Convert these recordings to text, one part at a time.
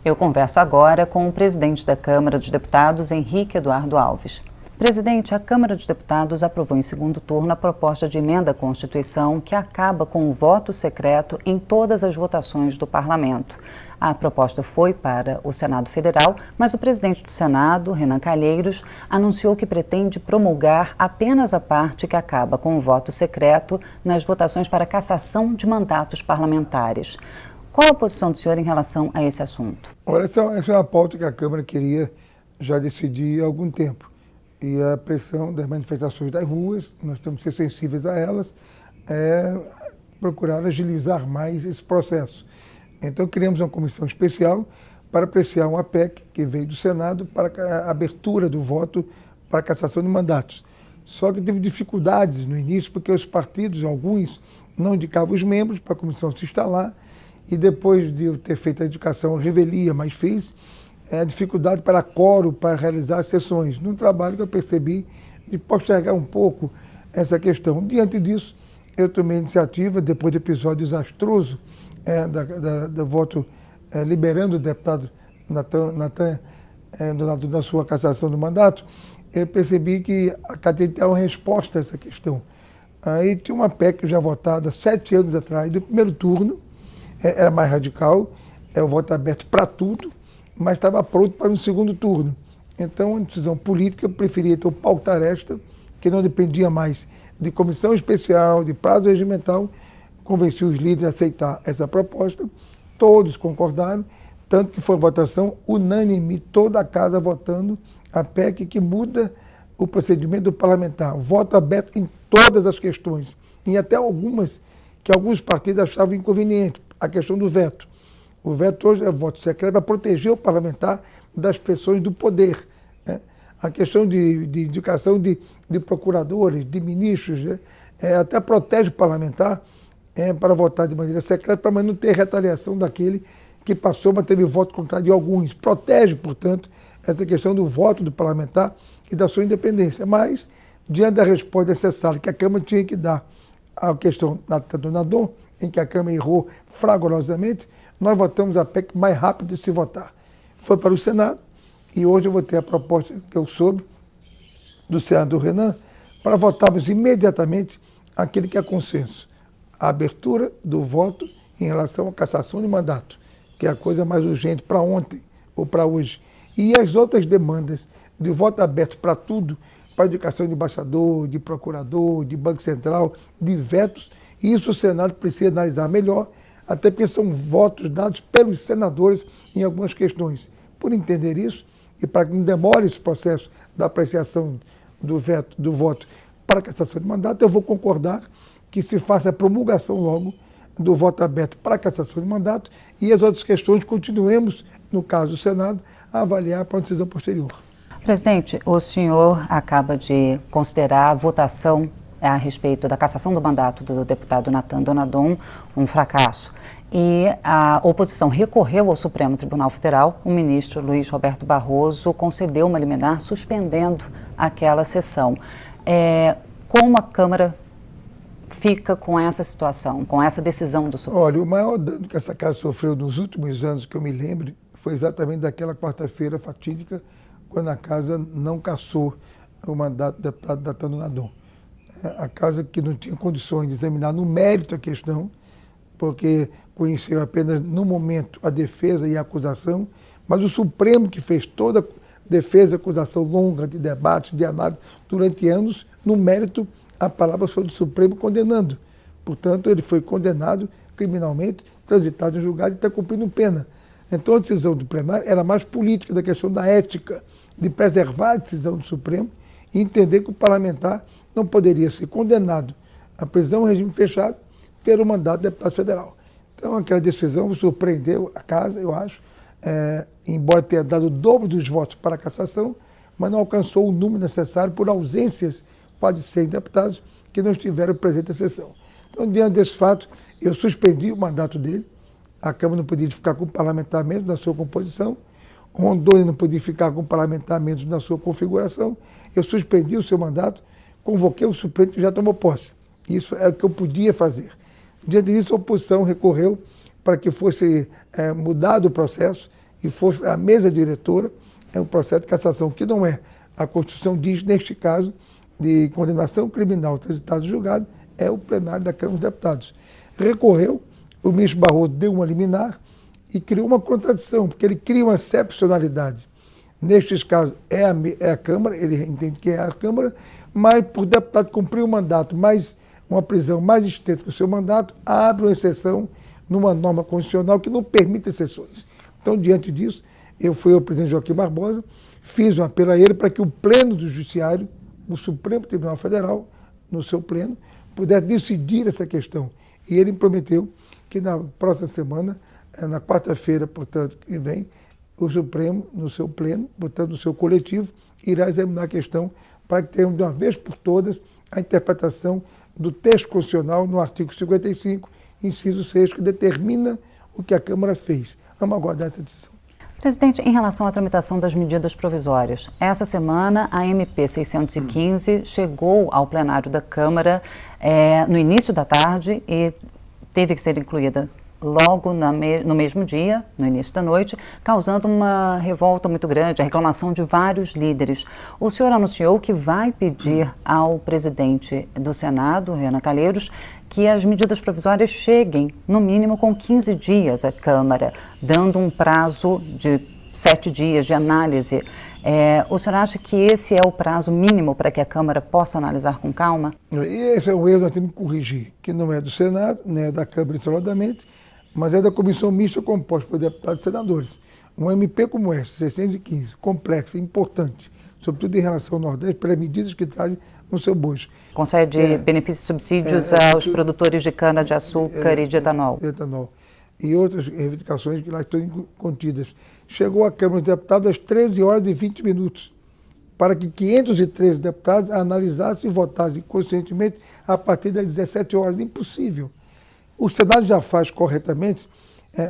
Eu converso agora com o presidente da Câmara dos Deputados, Henrique Eduardo Alves. Presidente, a Câmara dos Deputados aprovou em segundo turno a proposta de emenda à Constituição que acaba com o voto secreto em todas as votações do Parlamento. A proposta foi para o Senado Federal, mas o presidente do Senado, Renan Calheiros, anunciou que pretende promulgar apenas a parte que acaba com o voto secreto nas votações para cassação de mandatos parlamentares. Qual a posição do senhor em relação a esse assunto? Olha, essa é uma pauta que a Câmara queria já decidir há algum tempo. E a pressão das manifestações das ruas, nós temos que ser sensíveis a elas, procurar agilizar mais esse processo. Então, criamos uma comissão especial para apreciar uma PEC que veio do Senado para a abertura do voto para a cassação de mandatos. Só que teve dificuldades no início, porque os partidos, alguns, não indicavam os membros para a comissão se instalar, e depois de eu ter feito a indicação, revelia, mas fiz, a dificuldade para quórum, para realizar as sessões. Num trabalho que eu percebi de postergar um pouco essa questão. Diante disso, eu tomei a iniciativa, depois do episódio desastroso do voto liberando o deputado Natan na sua cassação do mandato, eu percebi que a cadeia tem uma resposta a essa questão. Aí tinha uma PEC já votada 7 anos atrás, do primeiro turno, era mais radical, é o voto aberto para tudo, mas estava pronto para um segundo turno. Então, uma decisão política, eu preferia então pautar esta, que não dependia mais de comissão especial, de prazo regimental, convenci os líderes a aceitar essa proposta, todos concordaram, tanto que foi votação unânime, toda a casa votando a PEC que muda o procedimento do parlamentar, voto aberto em todas as questões, e até algumas que alguns partidos achavam inconvenientes, a questão do veto. O veto hoje é voto secreto para proteger o parlamentar das pressões do poder, né? A questão de indicação de procuradores, de ministros, né? Até protege o parlamentar para votar de maneira secreta, para não ter retaliação daquele que passou, mas teve voto contrário de alguns. Protege, portanto, essa questão do voto do parlamentar e da sua independência. Mas, diante da resposta necessária que a Câmara tinha que dar à questão do Nadon, em que a Câmara errou fragorosamente, nós votamos a PEC mais rápido de se votar. Foi para o Senado, e hoje eu vou ter a proposta que eu soube do senador Renan, para votarmos imediatamente aquele que é consenso. A abertura do voto em relação à cassação de mandato, que é a coisa mais urgente para ontem ou para hoje. E as outras demandas de voto aberto para tudo, para a indicação de embaixador, de procurador, de Banco Central, de vetos, isso o Senado precisa analisar melhor, até porque são votos dados pelos senadores em algumas questões. Por entender isso, e para que não demore esse processo da apreciação do veto, do voto para a cassação de mandato, eu vou concordar que se faça a promulgação logo do voto aberto para a cassação de mandato e as outras questões continuemos, no caso do Senado, a avaliar para uma decisão posterior. Presidente, o senhor acaba de considerar a votação a respeito da cassação do mandato do deputado Natan Donadon um fracasso. E a oposição recorreu ao Supremo Tribunal Federal. O ministro Luiz Roberto Barroso concedeu uma liminar suspendendo aquela sessão. Como a Câmara fica com essa situação, com essa decisão do Supremo? Olha, o maior dano que essa casa sofreu nos últimos anos, que eu me lembro, foi exatamente daquela quarta-feira fatídica, quando a casa não cassou o mandato do deputado Natan Donadon. A casa que não tinha condições de examinar no mérito a questão, porque conheceu apenas no momento a defesa e a acusação, mas o Supremo, que fez toda a defesa e acusação longa de debate, de análise durante anos, no mérito a palavra foi do Supremo condenando. Portanto, ele foi condenado criminalmente, transitado em julgado e está cumprindo pena. Então a decisão do plenário era mais política, da questão da ética, de preservar a decisão do Supremo e entender que o parlamentar não poderia ser condenado à prisão em regime fechado, ter o mandato de deputado federal. Então aquela decisão surpreendeu a casa, eu acho, embora tenha dado o dobro dos votos para a cassação, mas não alcançou o número necessário por ausências, quase 100 deputados, que não estiveram presentes na sessão. Então, diante desse fato, eu suspendi o mandato dele, a Câmara não podia ficar com o parlamentar mesmo na sua composição, o Rondônia não podia ficar com o parlamentar mesmo na sua configuração, eu suspendi o seu mandato, convoquei o suplente que já tomou posse. Isso é o que eu podia fazer. Diante disso, a oposição recorreu para que fosse mudado o processo e fosse a mesa diretora, o processo de cassação, que não é. A Constituição diz, neste caso, de condenação criminal transitado e julgado, é o plenário da Câmara dos Deputados. Recorreu, o ministro Barroso deu uma liminar e criou uma contradição, porque ele cria uma excepcionalidade. Nestes casos, é a Câmara, ele entende que é a Câmara, mas por o deputado cumprir o mandato, mais uma prisão mais extensa que o seu mandato, abre uma exceção numa norma constitucional que não permite exceções. Então, diante disso, eu fui ao presidente Joaquim Barbosa, fiz um apelo a ele para que o pleno do Judiciário, o Supremo Tribunal Federal, no seu pleno, pudesse decidir essa questão. E ele prometeu que na próxima semana, na quarta-feira, portanto, que vem, o Supremo, no seu pleno, portanto, no seu coletivo, irá examinar a questão para que tenhamos, de uma vez por todas, a interpretação do texto constitucional no artigo 55, inciso 6, que determina o que a Câmara fez. Vamos aguardar essa decisão. Presidente, em relação à tramitação das medidas provisórias, essa semana a MP 615 chegou ao plenário da Câmara no início da tarde e teve que ser incluída logo no mesmo dia, no início da noite, causando uma revolta muito grande, a reclamação de vários líderes. O senhor anunciou que vai pedir ao presidente do Senado, Renan Calheiros, que as medidas provisórias cheguem, no mínimo, com 15 dias à Câmara, dando um prazo de 7 dias de análise. O senhor acha que esse é o prazo mínimo para que a Câmara possa analisar com calma? Esse é um erro que nós temos que corrigir, que não é do Senado, nem é da Câmara isoladamente, mas é da comissão mista composta por deputados e senadores. Um MP como esta, 615, complexa, importante, sobretudo em relação ao Nordeste, pelas medidas que trazem no seu bojo. Concede benefícios e subsídios aos produtores de cana-de-açúcar e de etanol. Etanol. E outras reivindicações que lá estão contidas. Chegou à Câmara dos Deputados às 13 horas e 20 minutos, para que 513 deputados analisassem e votassem conscientemente a partir das 17 horas. Impossível. O Senado já faz corretamente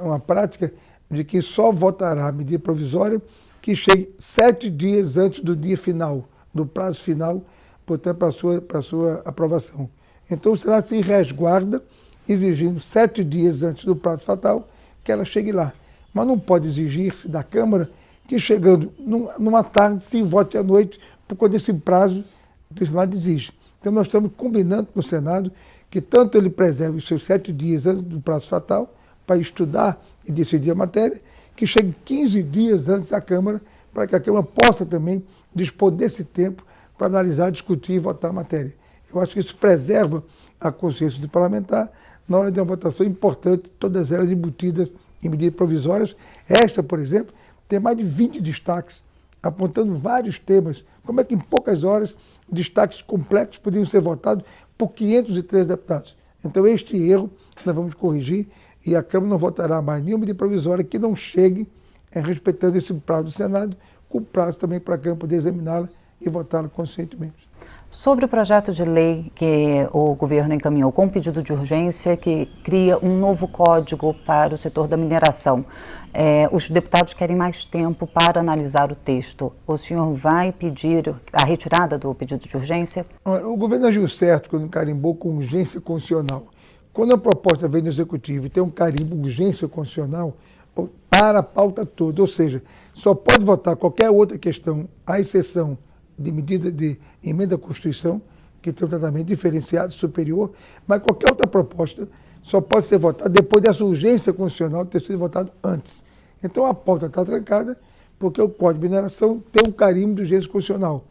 uma prática de que só votará a medida provisória que chegue 7 dias antes do dia final, do prazo final, portanto, para a sua aprovação. Então, o Senado se resguarda, exigindo 7 dias antes do prazo fatal que ela chegue lá. Mas não pode exigir-se da Câmara que, chegando numa tarde, se vote à noite por conta desse prazo que o Senado exige. Então, nós estamos combinando com o Senado que tanto ele preserve os seus 7 dias antes do prazo fatal para estudar e decidir a matéria, que chegue 15 dias antes à Câmara, para que a Câmara possa também dispor desse tempo para analisar, discutir e votar a matéria. Eu acho que isso preserva a consciência do parlamentar na hora de uma votação importante, todas elas embutidas em medidas provisórias. Esta, por exemplo, tem mais de 20 destaques, apontando vários temas. Como é que em poucas horas destaques complexos podiam ser votados por 503 deputados? Então, este erro nós vamos corrigir e a Câmara não votará mais nenhuma medida provisória que não chegue respeitando esse prazo do Senado, com prazo também para a Câmara poder examiná-la e votá-la conscientemente. Sobre o projeto de lei que o governo encaminhou com pedido de urgência que cria um novo código para o setor da mineração, os deputados querem mais tempo para analisar o texto. O senhor vai pedir a retirada do pedido de urgência? O governo agiu certo quando carimbou com urgência constitucional. Quando a proposta vem do Executivo e tem um carimbo urgência constitucional, para a pauta toda, ou seja, só pode votar qualquer outra questão, à exceção de medida de emenda à Constituição, que tem um tratamento diferenciado, superior, mas qualquer outra proposta só pode ser votada depois dessa urgência constitucional ter sido votada antes. Então a pauta está trancada porque o Código de Mineração tem um carimbo de urgência constitucional.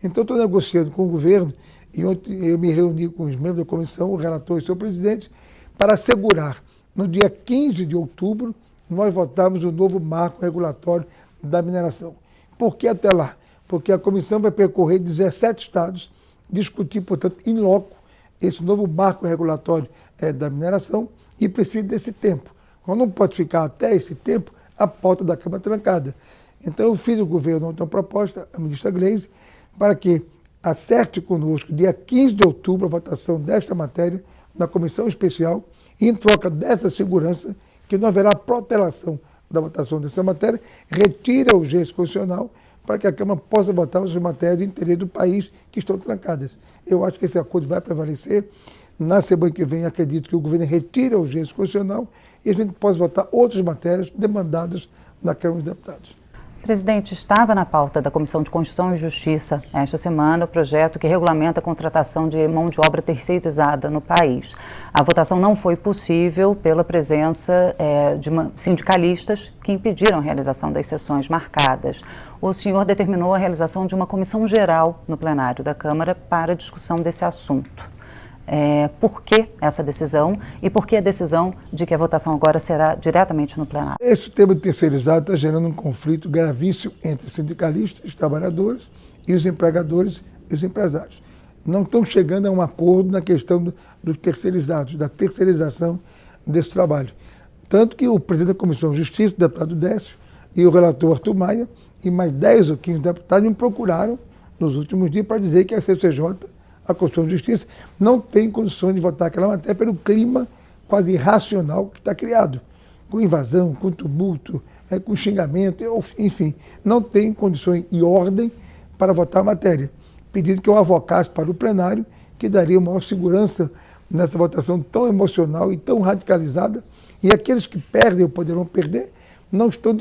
Então estou negociando com o governo e ontem eu me reuni com os membros da comissão, o relator e o seu presidente, para assegurar, no dia 15 de outubro, nós votarmos o novo marco regulatório da mineração. Por que até lá? Porque a comissão vai percorrer 17 estados, discutir, portanto, in loco, esse novo marco regulatório da mineração e precisa desse tempo. Quando não pode ficar até esse tempo, a pauta da Câmara trancada. Então eu fiz o governo ontem uma proposta, a ministra Gleisi, para que acerte conosco, dia 15 de outubro, a votação desta matéria na comissão especial, e em troca dessa segurança, que não haverá protelação da votação dessa matéria, retire a urgência constitucional para que a Câmara possa votar as matérias de interesse do país que estão trancadas. Eu acho que esse acordo vai prevalecer. Na semana que vem, acredito que o governo retire a urgência constitucional e a gente possa votar outras matérias demandadas na Câmara dos Deputados. Presidente, estava na pauta da Comissão de Constituição e Justiça esta semana o projeto que regulamenta a contratação de mão de obra terceirizada no país. A votação não foi possível pela presença de sindicalistas que impediram a realização das sessões marcadas. O senhor determinou a realização de uma comissão geral no plenário da Câmara para a discussão desse assunto. Por que essa decisão e por que a decisão de que a votação agora será diretamente no plenário? Esse tema de terceirizado está gerando um conflito gravíssimo entre os sindicalistas, os trabalhadores e os empregadores e os empresários. Não estão chegando a um acordo na questão dos terceirizados, da terceirização desse trabalho. Tanto que o presidente da Comissão de Justiça, o deputado Décio, e o relator Arthur Maia, e mais 10 ou 15 deputados me procuraram nos últimos dias para dizer que a CCJ, a Constituição de Justiça, não tem condições de votar aquela matéria pelo clima quase irracional que está criado, com invasão, com tumulto, com xingamento, enfim, não tem condições e ordem para votar a matéria, pedindo que eu avocasse para o plenário, que daria maior segurança nessa votação tão emocional e tão radicalizada, e aqueles que perdem ou poderão perder, estão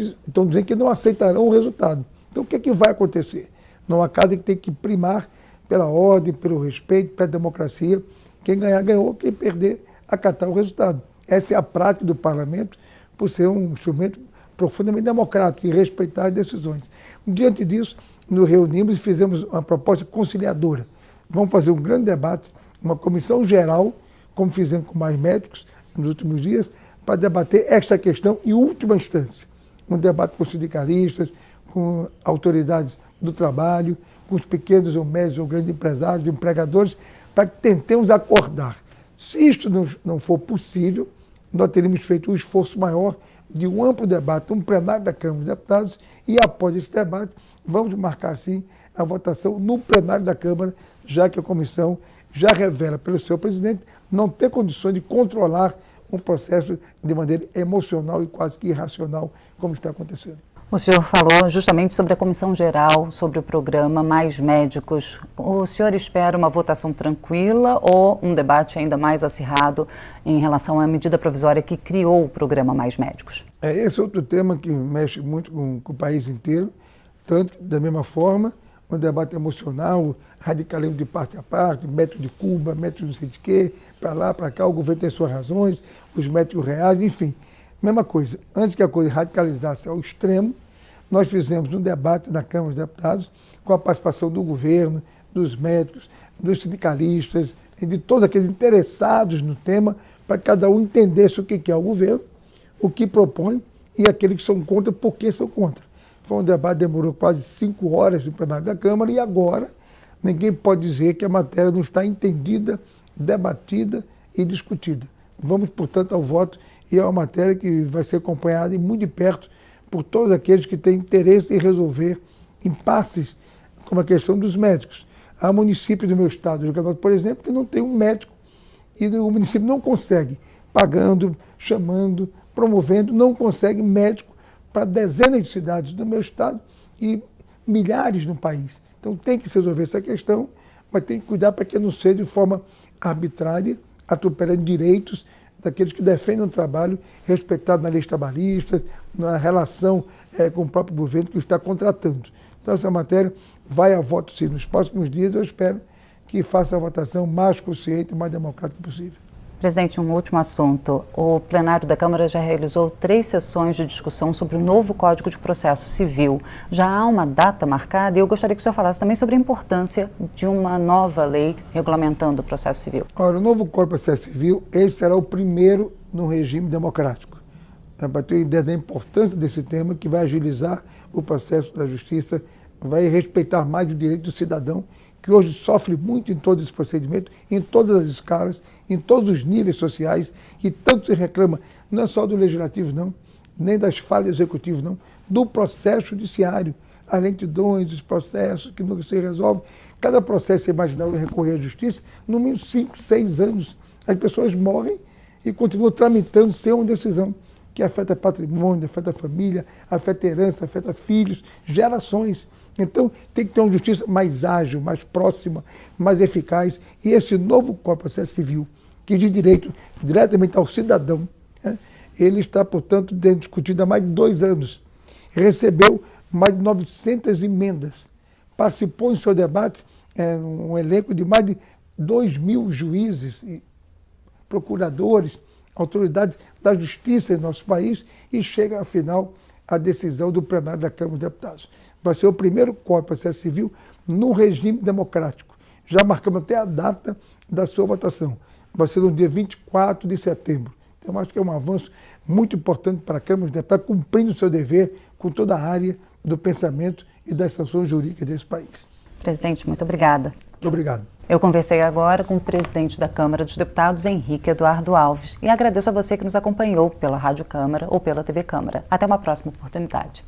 dizendo que não aceitarão o resultado. Então o que é que vai acontecer? Numa casa que tem que primar pela ordem, pelo respeito, pela democracia. Quem ganhar, ganhou. Quem perder, acatar o resultado. Essa é a prática do parlamento, por ser um instrumento profundamente democrático e respeitar as decisões. Diante disso, nos reunimos e fizemos uma proposta conciliadora. Vamos fazer um grande debate, uma comissão geral, como fizemos com mais médicos nos últimos dias, para debater esta questão em última instância. Um debate com sindicalistas, com autoridades do trabalho, com os pequenos ou médios ou grandes empresários, empregadores, para que tentemos acordar. Se isto não for possível, nós teríamos feito um esforço maior de um amplo debate, um plenário da Câmara dos Deputados, e após esse debate, vamos marcar, sim, a votação no plenário da Câmara, já que a comissão já revela pelo seu presidente não ter condições de controlar um processo de maneira emocional e quase que irracional, como está acontecendo. O senhor falou justamente sobre a comissão geral, sobre o programa Mais Médicos. O senhor espera uma votação tranquila ou um debate ainda mais acirrado em relação à medida provisória que criou o programa Mais Médicos? Esse é outro tema que mexe muito com o país inteiro, tanto da mesma forma, um debate emocional, radicalismo de parte a parte, método de Cuba, método não sei de quê, para lá, para cá, o governo tem suas razões, os métodos reais, enfim. Mesma coisa, antes que a coisa radicalizasse ao extremo, nós fizemos um debate na Câmara dos Deputados com a participação do governo, dos médicos, dos sindicalistas e de todos aqueles interessados no tema, para que cada um entendesse o que é o governo, o que propõe e aqueles que são contra, por que são contra. Foi um debate que demorou quase 5 horas no plenário da Câmara e agora ninguém pode dizer que a matéria não está entendida, debatida e discutida. Vamos, portanto, ao voto e é uma matéria que vai ser acompanhada e muito de perto por todos aqueles que têm interesse em resolver impasses, como a questão dos médicos. Há municípios do meu estado, Rio Grande do Norte, por exemplo, que não tem um médico e o município não consegue, pagando, chamando, promovendo, não consegue médico para dezenas de cidades do meu estado e milhares no país. Então tem que se resolver essa questão, mas tem que cuidar para que não seja de forma arbitrária, atropelando direitos daqueles que defendem o trabalho respeitado na lei trabalhista, na relação com o próprio governo que o está contratando. Então essa matéria vai a voto sim. Nos próximos dias eu espero que faça a votação mais consciente e mais democrática possível. Presidente, um último assunto. O plenário da Câmara já realizou 3 sessões de discussão sobre o novo Código de Processo Civil. Já há uma data marcada e eu gostaria que o senhor falasse também sobre a importância de uma nova lei regulamentando o processo civil. Ora, o novo Código de Processo Civil, ele será o primeiro no regime democrático. Para ter ideia da importância desse tema, que vai agilizar o processo da justiça, vai respeitar mais o direito do cidadão, que hoje sofre muito em todo esse procedimento, em todas as escalas, em todos os níveis sociais, e tanto se reclama, não é só do legislativo, não, nem das falhas executivas, não, do processo judiciário, as lentidões, os processos que não se resolvem. Cada processo, você imaginar, recorrer à justiça, no mínimo 5, 6 anos, as pessoas morrem e continuam tramitando sem uma decisão, que afeta patrimônio, afeta a família, afeta a herança, afeta filhos, gerações. Então, tem que ter uma justiça mais ágil, mais próxima, mais eficaz. E esse novo Código de Processo Civil, que diz direito diretamente ao cidadão, né? Ele está, portanto, sendo discutido há mais de 2 anos. Recebeu mais de 900 emendas. Participou em seu debate um elenco de mais de 2.000 juízes, e procuradores, autoridades da justiça em nosso país, e chega, afinal, a decisão do plenário da Câmara dos Deputados. Vai ser o primeiro Código de Processo Civil no regime democrático. Já marcamos até a data da sua votação. Vai ser no dia 24 de setembro. Então, acho que é um avanço muito importante para a Câmara dos Deputados, cumprindo o seu dever com toda a área do pensamento e das sanções jurídicas desse país. Presidente, muito obrigada. Muito obrigado. Eu conversei agora com o presidente da Câmara dos Deputados, Henrique Eduardo Alves, e agradeço a você que nos acompanhou pela Rádio Câmara ou pela TV Câmara. Até uma próxima oportunidade.